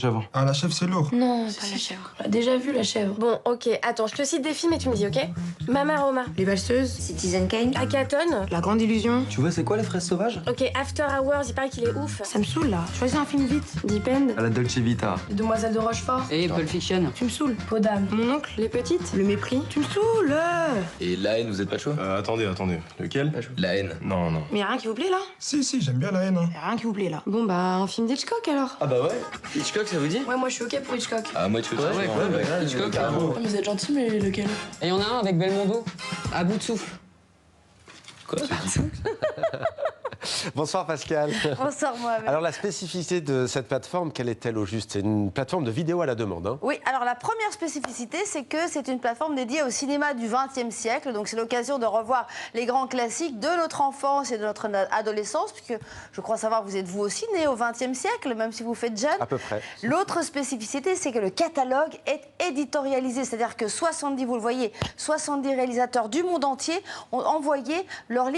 J'avoue. Ah, la chèvre, c'est lourd. Non, pas la chèvre. On l'a déjà vu, la chèvre. Bon, ok. Attends, je te cite des films et tu me dis, ok? Mama Roma. Les valseuses. Citizen Kane. Hackathon. La grande illusion. Tu vois, c'est quoi les fraises sauvages? Ok, After Hours, il paraît qu'il est ouf. Ça me saoule, là. Choisis un film vite. Depend. À la Dolce Vita. Les Demoiselles de Rochefort. Et Pulp Fiction. Tu me saoules. Peau d'âme. Mon oncle. Les petites. Le mépris. Tu me saoules. Et La haine, vous êtes pas chaud? Attendez. Lequel? La haine. Non. Mais y'a rien qui vous plaît, là? Si, j'aime bien la haine. Hein. Y'a rien qui vous plaît, là. Bon, bah, un film d'Hitchcock alors. Ah bah ouais. Hitchcock, ça vous dit? Ouais, moi je suis ok pour Hitchcock. Ah moi tu veux Ouais, Hitchcock. Vous êtes gentil, mais lequel? Et y en a un avec Belmondo, à bout de souffle. Quoi? Bonsoir Pascal. Bonsoir Mohamed. Alors la spécificité de cette plateforme, quelle est-elle au juste? C'est une plateforme de vidéo à la demande. Hein. Oui, alors la première spécificité, c'est que c'est une plateforme dédiée au cinéma du XXe siècle. Donc c'est l'occasion de revoir les grands classiques de notre enfance et de notre adolescence, puisque je crois savoir que vous êtes vous aussi né au XXe siècle, même si vous faites jeune. À peu près. L'autre spécificité, c'est que le catalogue est éditorialisé. C'est-à-dire que 70, vous le voyez, 70 réalisateurs du monde entier ont envoyé la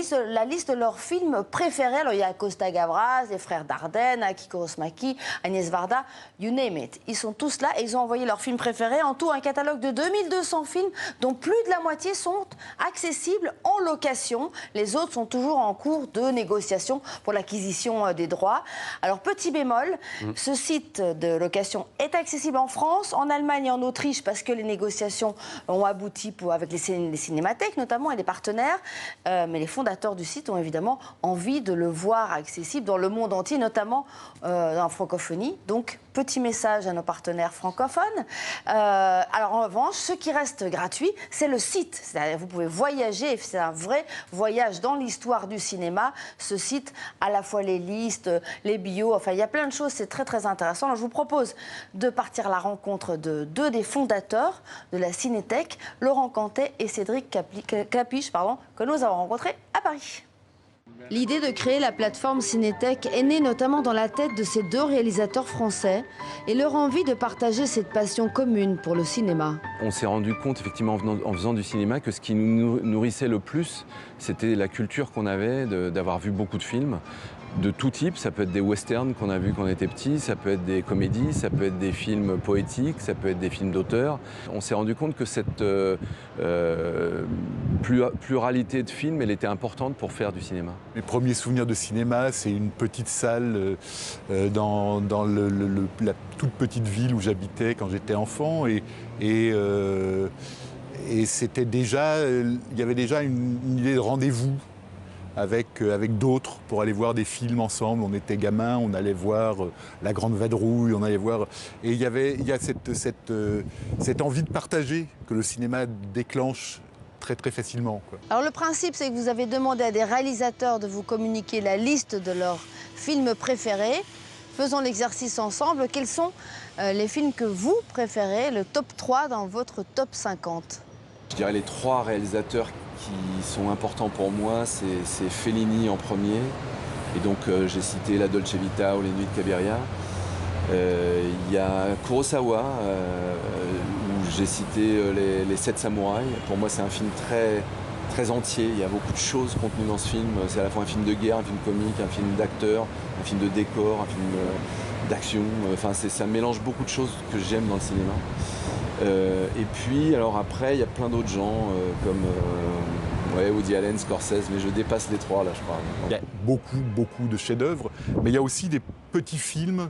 liste de leurs films préférés. Alors il y a Costa Gavras, les frères Dardenne, Aki Kaurismäki, Agnès Varda, you name it. Ils sont tous là et ils ont envoyé leurs films préférés. En tout, un catalogue de 2200 films, dont plus de la moitié sont accessibles en location. Les autres sont toujours en cours de négociation pour l'acquisition des droits. Alors petit bémol, ce site de location est accessible en France, en Allemagne et en Autriche parce que les négociations ont abouti avec les cinémathèques notamment et les partenaires. Mais les fondateurs du site ont évidemment envie de le voir accessible dans le monde entier, notamment en francophonie. Donc, petit message à nos partenaires francophones. Alors, en revanche, ce qui reste gratuit, c'est le site. C'est-à-dire vous pouvez voyager, c'est un vrai voyage dans l'histoire du cinéma. Ce site, à la fois les listes, les bios, enfin, il y a plein de choses, c'est très, très intéressant. Alors, je vous propose de partir à la rencontre de deux des fondateurs de la Cinétech, Laurent Cantet et Cédric Clapiche, que nous avons rencontrés à Paris. L'idée de créer la plateforme Cinétech est née notamment dans la tête de ces deux réalisateurs français et leur envie de partager cette passion commune pour le cinéma. On s'est rendu compte, effectivement, en faisant du cinéma, que ce qui nous nourrissait le plus, c'était la culture qu'on avait d'avoir vu beaucoup de films de tout type. Ça peut être des westerns qu'on a vus quand on était petit, ça peut être des comédies, ça peut être des films poétiques, ça peut être des films d'auteur. On s'est rendu compte que cette pluralité de films, elle était importante pour faire du cinéma. Mes premiers souvenirs de cinéma, c'est une petite salle dans la toute petite ville où j'habitais quand j'étais enfant. Et c'était déjà, il y avait déjà une idée de rendez-vous avec d'autres pour aller voir des films ensemble. On était gamins, on allait voir La Grande Vadrouille, on allait voir... Et il y a cette envie de partager que le cinéma déclenche très très facilement, quoi. Alors le principe, c'est que vous avez demandé à des réalisateurs de vous communiquer la liste de leurs films préférés. Faisons l'exercice ensemble. Quels sont les films que vous préférez, le top 3 dans votre top 50? Je dirais les trois réalisateurs qui sont importants pour moi, c'est Fellini en premier, et donc j'ai cité La Dolce Vita ou Les Nuits de Cabiria. Il y a Kurosawa, où j'ai cité les Sept Samouraïs. Pour moi, c'est un film très entier. Il y a beaucoup de choses contenues dans ce film. C'est à la fois un film de guerre, un film comique, un film d'acteur, un film de décor, un film d'action. Enfin, ça mélange beaucoup de choses que j'aime dans le cinéma. Et puis, alors après, il y a plein d'autres gens, comme Woody Allen, Scorsese, mais je dépasse les trois, là, je crois. Il y a beaucoup de chefs-d'œuvre, mais il y a aussi des petits films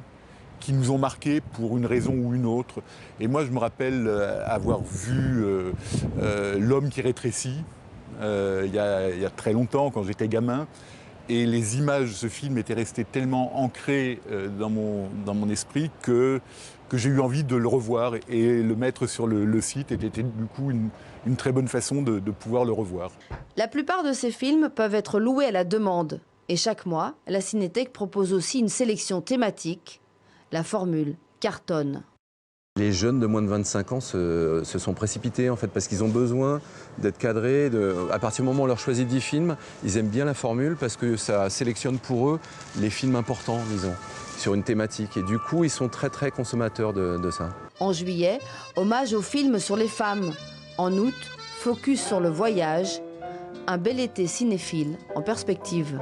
qui nous ont marqués pour une raison ou une autre. Et moi, je me rappelle avoir vu L'homme qui rétrécit, il y a très longtemps, quand j'étais gamin. Et les images de ce film étaient restées tellement ancrées dans mon esprit que j'ai eu envie de le revoir et le mettre sur le site était du coup une très bonne façon de pouvoir le revoir. La plupart de ces films peuvent être loués à la demande. Et chaque mois, la Cinétech propose aussi une sélection thématique. La formule cartonne. Les jeunes de moins de 25 ans se sont précipités, en fait, parce qu'ils ont besoin d'être cadrés. À partir du moment où on leur choisit 10 films, ils aiment bien la formule parce que ça sélectionne pour eux les films importants, disons, sur une thématique. Et du coup, ils sont très consommateurs de ça. En juillet, hommage aux films sur les femmes. En août, focus sur le voyage. Un bel été cinéphile en perspective.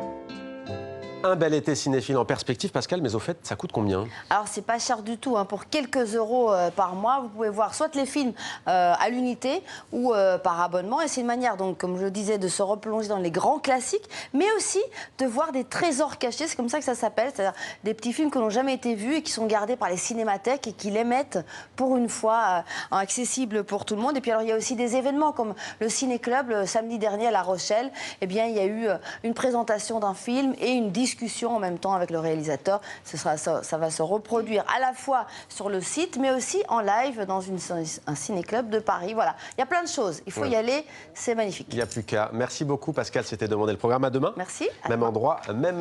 Un bel été cinéphile en perspective. Pascal, mais au fait, ça coûte combien? Alors, c'est pas cher du tout. Hein. Pour quelques euros par mois, vous pouvez voir soit les films à l'unité ou par abonnement. Et c'est une manière, donc, comme je le disais, de se replonger dans les grands classiques, mais aussi de voir des trésors cachés. C'est comme ça que ça s'appelle. C'est-à-dire des petits films qui n'ont jamais été vus et qui sont gardés par les cinémathèques et qui les mettent pour une fois accessibles pour tout le monde. Et puis, alors, il y a aussi des événements comme le Ciné-Club, le samedi dernier à La Rochelle. Eh bien, il y a eu une présentation d'un film et une discussion en même temps avec le réalisateur. Ça va se reproduire à la fois sur le site, mais aussi en live dans un ciné-club de Paris. Voilà, il y a plein de choses. Il faut y aller, c'est magnifique. Il n'y a plus qu'à. Merci beaucoup Pascal, c'était Demandé le programme. À demain. Merci. Même endroit, même